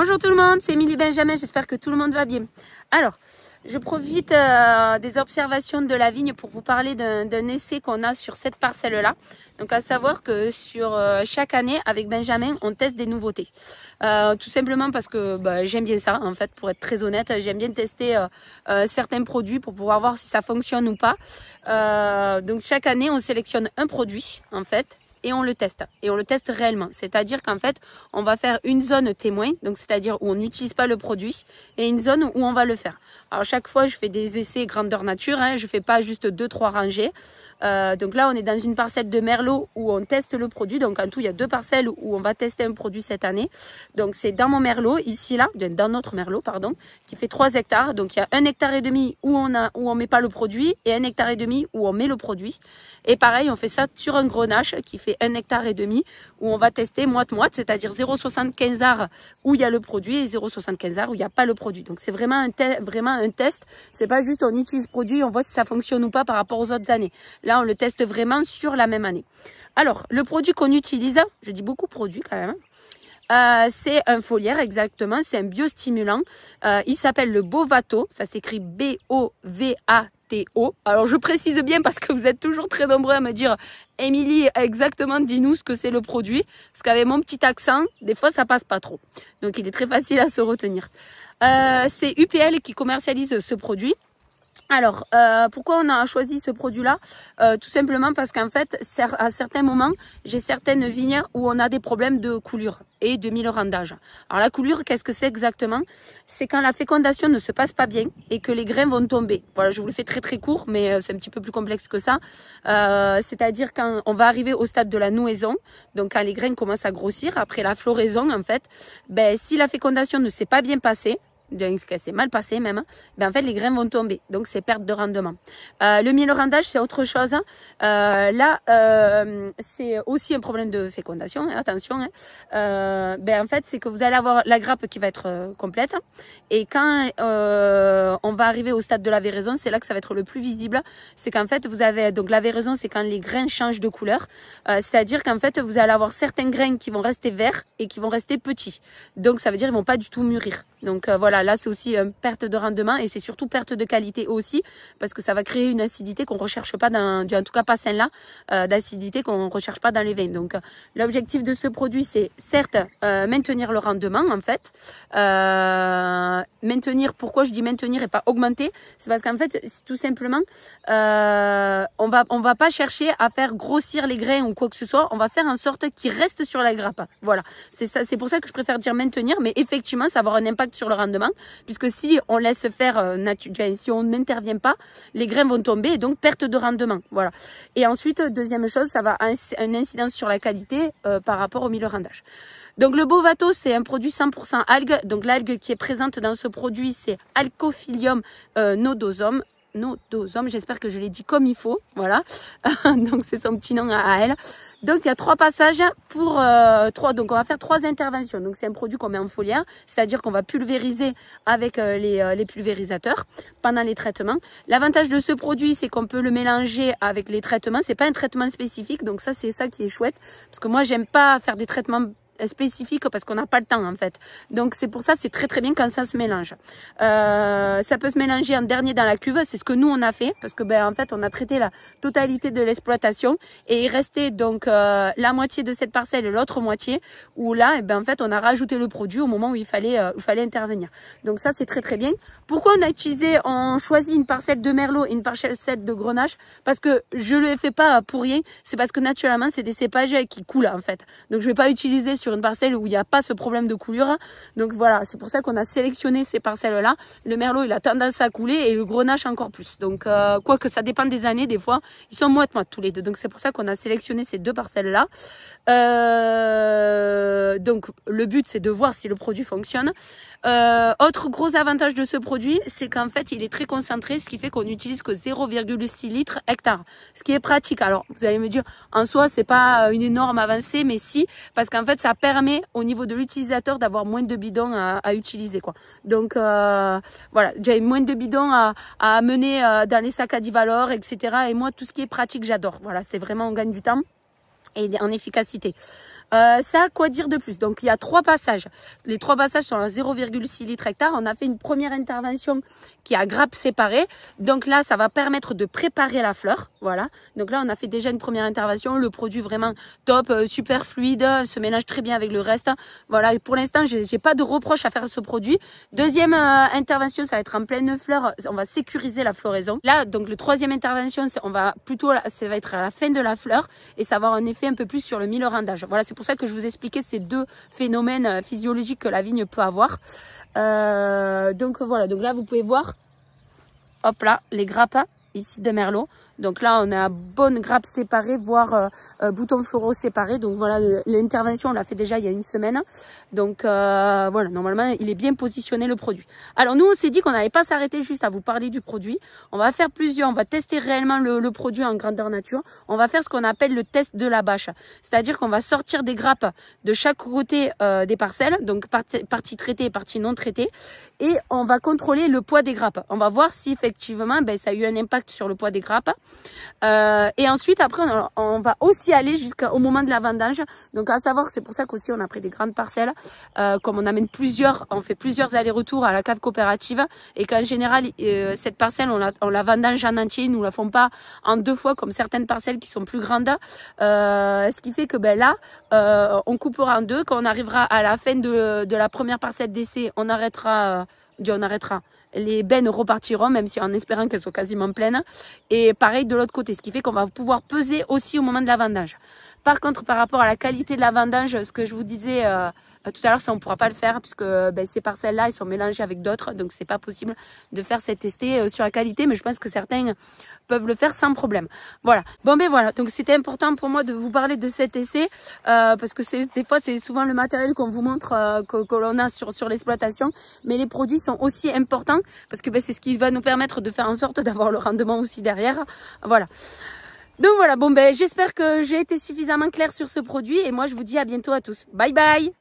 Bonjour tout le monde, c'est Émilie Benjamin, j'espère que tout le monde va bien. Alors, je profite des observations de la vigne pour vous parler d'un essai qu'on a sur cette parcelle-là. Donc à savoir que sur chaque année, avec Benjamin, on teste des nouveautés. Tout simplement parce que j'aime bien ça, en fait, pour être très honnête. J'aime bien tester certains produits pour pouvoir voir si ça fonctionne ou pas. Donc chaque année, on sélectionne un produit, en fait, et on le teste. Et on le teste réellement. C'est-à-dire qu'en fait, on va faire une zone témoin, donc c'est-à-dire où on n'utilise pas le produit, et une zone où on va le faire. Alors chaque fois, je fais des essais grandeur nature, hein, je fais pas juste 2-3 rangées. Donc là, on est dans une parcelle de Merlot où on teste le produit. Donc en tout, il y a 2 parcelles où on va tester un produit cette année. Donc c'est dans mon Merlot, ici là, dans notre Merlot, pardon, qui fait 3 hectares. Donc il y a 1,5 hectare où on met pas le produit et 1,5 hectare où on met le produit. Et pareil, on fait ça sur un grenache qui fait 1,5 hectare où on va tester moite-moite, c'est-à-dire 0,75 arts où il y a le produit et 0,75 arts où il n'y a pas le produit. Donc c'est vraiment un test. C'est pas juste on utilise le produit, on voit si ça fonctionne ou pas par rapport aux autres années. Là, on le teste vraiment sur la même année. Alors, le produit qu'on utilise, je dis beaucoup produit quand même, c'est un foliaire exactement, c'est un biostimulant. Il s'appelle le Bovato, ça s'écrit B-O-V-A-T-O. Alors je précise bien parce que vous êtes toujours très nombreux à me dire Émilie, exactement, dis-nous ce que c'est le produit. Parce qu'avec mon petit accent, des fois ça passe pas trop. Donc il est très facile à se retenir. C'est UPL qui commercialise ce produit. Alors, pourquoi on a choisi ce produit-là? Tout simplement parce qu'en fait, à certains moments, j'ai certaines vignes où on a des problèmes de coulure et de millerandage. Alors la coulure, qu'est-ce que c'est exactement? C'est quand la fécondation ne se passe pas bien et que les grains vont tomber. Voilà, je vous le fais très très court, mais c'est un petit peu plus complexe que ça. C'est-à-dire quand on va arriver au stade de la nouaison, donc quand les grains commencent à grossir, après la floraison en fait, si la fécondation ne s'est pas bien passée, donc c'est mal passé même, en fait les grains vont tomber, donc c'est perte de rendement. Le millerandage c'est autre chose. Là c'est aussi un problème de fécondation, hein, attention. En fait c'est que vous allez avoir la grappe qui va être complète et quand on va arriver au stade de la véraison, c'est là que ça va être le plus visible. C'est qu'en fait vous avez, donc la véraison c'est quand les grains changent de couleur, c'est-à-dire qu'en fait vous allez avoir certains grains qui vont rester verts et qui vont rester petits, donc ça veut dire ils vont pas du tout mûrir. Donc voilà, là c'est aussi une perte de rendement et c'est surtout perte de qualité aussi parce que ça va créer une acidité qu'on recherche pas en tout cas pas celle-là, d'acidité qu'on recherche pas dans les vins. Donc l'objectif de ce produit c'est certes maintenir le rendement en fait, maintenir, pourquoi je dis maintenir et pas augmenter, c'est parce qu'en fait tout simplement on va pas chercher à faire grossir les grains ou quoi que ce soit, on va faire en sorte qu'ils restent sur la grappe. Voilà, c'est ça, c'est pour ça que je préfère dire maintenir, mais effectivement ça va avoir un impact sur le rendement, puisque si on laisse faire si on n'intervient pas, les grains vont tomber et donc perte de rendement. Voilà. Et ensuite, deuxième chose, ça va avoir une incidence sur la qualité par rapport au millerandage. Donc le Bovato, c'est un produit 100% algue. Donc l'algue qui est présente dans ce produit, c'est Alcophylium nodosum. J'espère que je l'ai dit comme il faut. Voilà. Donc c'est son petit nom à elle. Donc il y a 3 passages pour donc on va faire 3 interventions. Donc c'est un produit qu'on met en foliaire, c'est-à-dire qu'on va pulvériser avec les pulvérisateurs pendant les traitements. L'avantage de ce produit, c'est qu'on peut le mélanger avec les traitements. C'est pas un traitement spécifique, donc ça c'est ça qui est chouette. Parce que moi j'aime pas faire des traitements spécifique parce qu'on n'a pas le temps en fait. Donc c'est pour ça c'est très très bien quand ça se mélange. Ça peut se mélanger en dernier dans la cuve, c'est ce que nous on a fait parce que en fait on a traité la totalité de l'exploitation et il restait donc la moitié de cette parcelle et l'autre moitié où là en fait on a rajouté le produit au moment où il fallait intervenir. Donc ça c'est très très bien. Pourquoi on choisit une parcelle de Merlot et une parcelle de Grenache? Parce que je le fais pas pour rien, c'est parce que naturellement c'est des cépages qui coulent en fait. Donc je vais pas utiliser sur une parcelle où il n'y a pas ce problème de coulure. Donc voilà, c'est pour ça qu'on a sélectionné ces parcelles-là. Le Merlot, il a tendance à couler et le Grenache encore plus. Donc, quoique ça dépend des années, des fois, ils sont moite-moite tous les deux. Donc c'est pour ça qu'on a sélectionné ces 2 parcelles-là. Donc le but, c'est de voir si le produit fonctionne. Autre gros avantage de ce produit, c'est qu'en fait, il est très concentré, ce qui fait qu'on n'utilise que 0,6 litres hectare. Ce qui est pratique. Alors, vous allez me dire, en soi, c'est pas une énorme avancée, mais si, parce qu'en fait, ça permet au niveau de l'utilisateur d'avoir moins de bidons à utiliser quoi. Donc voilà, j'ai moins de bidons à amener dans les sacs à Divalor, etc. Et moi tout ce qui est pratique j'adore. Voilà, c'est vraiment on gagne du temps et en efficacité. Ça, quoi dire de plus? Donc, il y a 3 passages. Les 3 passages sont à 0,6 litres hectare. On a fait une première intervention qui a grappe séparée. Donc là, ça va permettre de préparer la fleur. Voilà. Donc là, on a fait déjà une première intervention. Le produit vraiment top, super fluide, se mélange très bien avec le reste. Voilà. Et pour l'instant, j'ai pas de reproche à faire à ce produit. Deuxième intervention, ça va être en pleine fleur. On va sécuriser la floraison. Là, donc le 3e intervention, ça va être à la fin de la fleur et ça va avoir un effet un peu plus sur le mille-rendage. Voilà, c'est pour ça que je vous expliquais ces 2 phénomènes physiologiques que la vigne peut avoir. Donc voilà, donc là vous pouvez voir, hop là, les grappes ici de Merlot. Donc là on a bonne grappe séparée, voire boutons floraux séparés. Donc voilà, l'intervention on l'a fait déjà il y a une semaine. Donc voilà, normalement il est bien positionné le produit. Alors nous on s'est dit qu'on n'allait pas s'arrêter juste à vous parler du produit. On va faire on va tester réellement le produit en grandeur nature. On va faire ce qu'on appelle le test de la bâche. C'est-à-dire qu'on va sortir des grappes de chaque côté des parcelles, donc partie traitée et partie non traitée. Et on va contrôler le poids des grappes. On va voir si effectivement ça a eu un impact sur le poids des grappes. Et ensuite après on va aussi aller jusqu'au moment de la vendange. Donc à savoir que c'est pour ça qu'aussi on a pris des grandes parcelles. Comme on amène on fait plusieurs allers-retours à la cave coopérative. Et qu'en général cette parcelle on la vendange en entier. Ils nous la font pas en 2 fois comme certaines parcelles qui sont plus grandes. Ce qui fait que là on coupera en 2. Quand on arrivera à la fin de la première parcelle d'essai, on arrêtera. Les bennes repartiront, même si en espérant qu'elles soient quasiment pleines. Et pareil de l'autre côté, ce qui fait qu'on va pouvoir peser aussi au moment de la vendange. Par contre, par rapport à la qualité de la vendange, ce que je vous disais tout à l'heure, ça on ne pourra pas le faire puisque ces parcelles-là, elles sont mélangées avec d'autres. Donc, c'est pas possible de faire cet essai sur la qualité. Mais je pense que certains peuvent le faire sans problème. Voilà. Bon, voilà. Donc, c'était important pour moi de vous parler de cet essai parce que des fois, c'est souvent le matériel qu'on vous montre que l'on a sur l'exploitation. Mais les produits sont aussi importants parce que c'est ce qui va nous permettre de faire en sorte d'avoir le rendement aussi derrière. Voilà. Donc voilà, j'espère que j'ai été suffisamment claire sur ce produit et moi je vous dis à bientôt à tous. Bye bye!